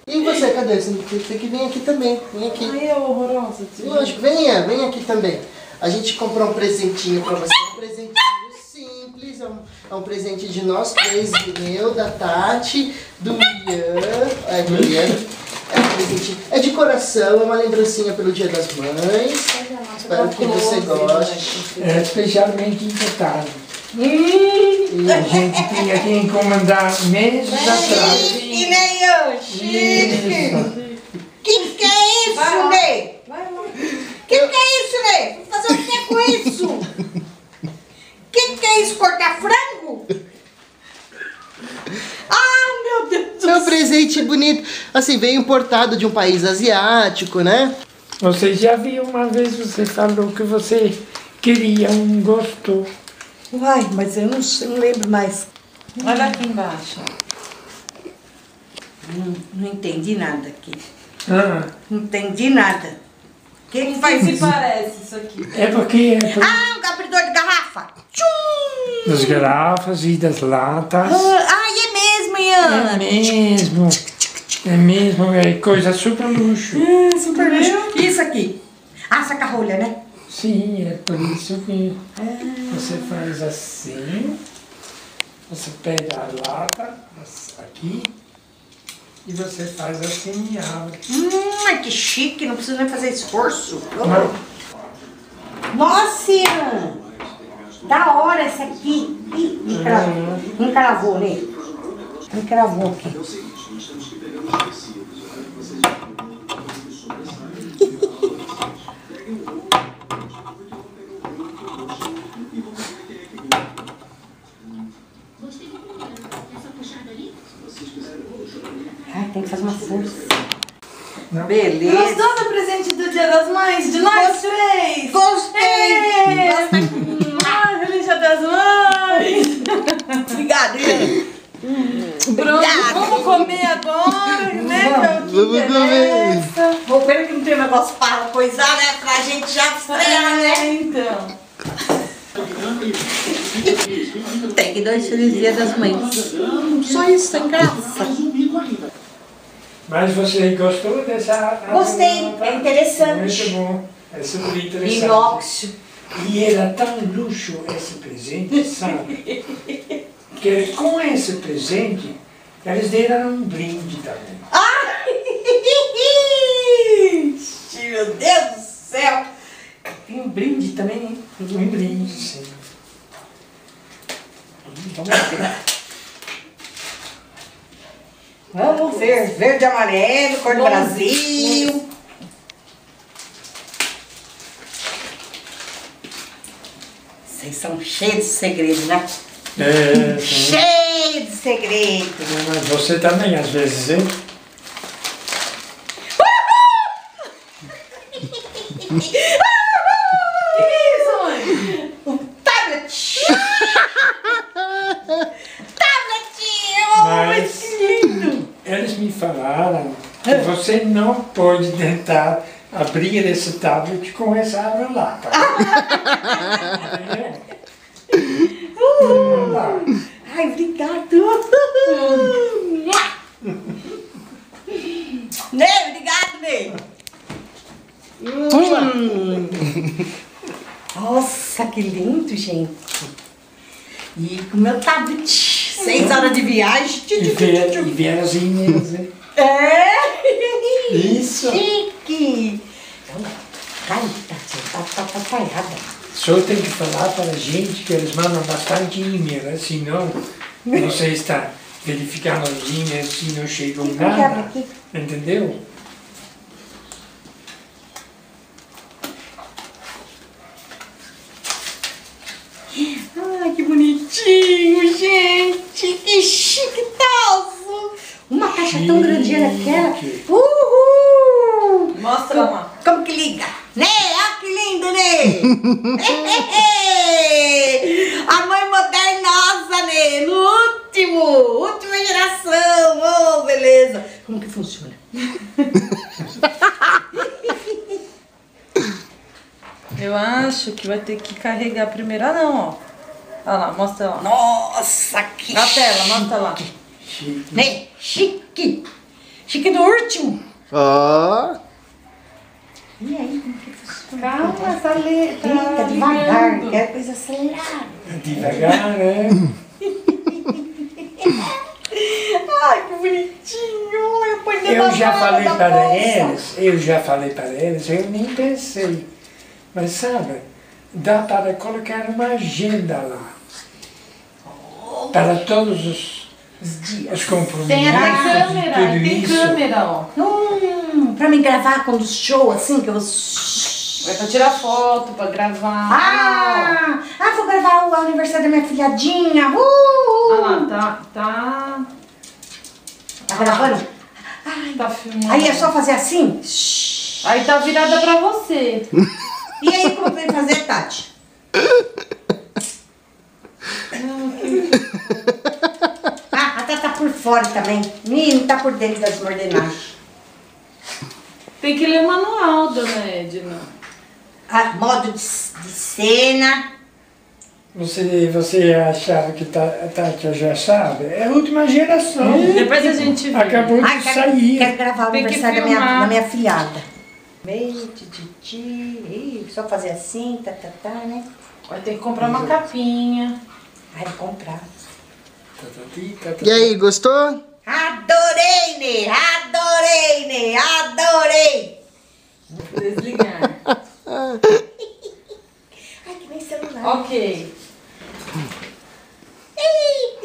E você, cadê? Você tem que vir aqui também. Vem aqui. Ai, é horrorosa. Lógico, vem aqui também. A gente comprou um presentinho pra você. Um presentinho simples. É um presente de nós três. Meu, da Tati, do Ian. Do Ian. É um presentinho. É de coração, é uma lembrancinha pelo Dia das Mães. Espero que você goste. É especialmente importado. E a gente tinha que encomendar meses atrás. E nem eu, chique! Que é isso, Ney? Que é isso, Ney? Vou fazer o que com isso? Que é isso? Cortar frango? Ah, meu Deus do É um presente bonito. Assim, veio importado de um país asiático, né? Você já viu uma vez, você falou que você queria um gostou. Ai, mas eu não lembro mais. Olha aqui embaixo. Não entendi nada aqui. Ah, Não entendi nada. O que faz Se isso? parece isso aqui. é porque é Ah, um abridor de garrafa. Tchum! das garrafas e das latas. Ai, é mesmo, Ian. É mesmo, é coisa super luxo. Super luxo. E isso aqui? Ah, saca-rolha, né? Sim, é por isso que você faz assim, você pega a lata aqui e você faz assim e abre. Que chique, não precisa nem fazer esforço. Não. Nossa, Ian. Da hora essa aqui. Encravou, né? Encravou aqui. Ai, tem que fazer uma força. Não. Beleza. Gostou do presente do Dia das Mães? De nós três? Gostei. Ai, feliz Dia das Mães! Obrigada, Ian. Pronto, vamos comer agora, né? Vamos comer. Vou ver que não tem negócio para coisar, né? Pra gente já estrear, né? Então. Tem que dois felizes Dia das Mães. Só isso, sem graça. Mas você gostou dessa? Gostei, é interessante. Muito bom, é super interessante. Inox. E era tão luxo esse presente, sabe? Que com esse presente, eles deram um brinde também. Ai! Meu Deus do céu! Tem um brinde também, hein? Um brinde, sim. Vamos ver. Vamos ver. Verde e amarelo, cor do Brasil. Vocês são cheios de segredo, né? É, sim. Cheio de segredo. Mas você também, às vezes, hein? Isso, mãe! Um tablet. Tablet. Mas Que lindo. eles me falaram que você não pode tentar abrir esse tablet com essa lata. Não dá. Ai, obrigado. Ney, obrigado, Ney. Nossa, que lindo, gente. E com o meu tablet. 6 horas de viagem. E ver as e-mails, hein? É. Isso. Chique. Ai, tá errada. O senhor tem que falar para a gente que eles mandam bastante e-mail, senão você está verificando os e-mails e não chegam nada. Entendeu? Ai, que bonitinho, gente. Que chique tazo. Uma caixa tão grandinha daquela. Uhul. Mostra lá. Como que liga? Né? Olha que lindo, né? A mãe modernosa, né? No última geração. Oh, beleza. Como que funciona? Eu acho que vai ter que carregar primeiro. Ah, não, ó. Olha lá, mostra lá. Nossa, que Na tela, mostra lá. Né? Chique. Chique do último. Ó. E aí, como que funciona? Calma, tá lento. Eita, devagar, quero coisa acelerada. Devagar, né? Ai, que bonitinho. Eu ponho Eu já devagar falei na para bolsa. eles, eu nem pensei. Mas sabe, dá para colocar uma agenda lá. Para todos os compromissos. Tem até e câmera, tudo tem isso. câmera, ó. Pra me gravar quando show, assim, que eu vou... Vai pra tirar foto, pra gravar. Vou gravar o aniversário da minha filhadinha. Ah lá, tá. Tá gravando? Tá filmando. Aí é só fazer assim? Aí tá virada pra você. E aí, como tem que fazer, Tati? A Tati tá por fora também. Menino, tá por dentro das ordenagens. Tem que ler o manual, dona Edna. Modo de cena. Você achava que a Tati já sabe? É a última geração. Depois a gente vê. Acabou de sair. Quero gravar o Tem que aniversário filmar. da minha filhada. Meio, só fazer assim, né? Vai ter que comprar uma capinha. Ai, vou comprar. E aí, gostou? Adorei, Ney! Adorei, Ney! Adorei! Desligar. Ai, que nem celular. Ok. Ei,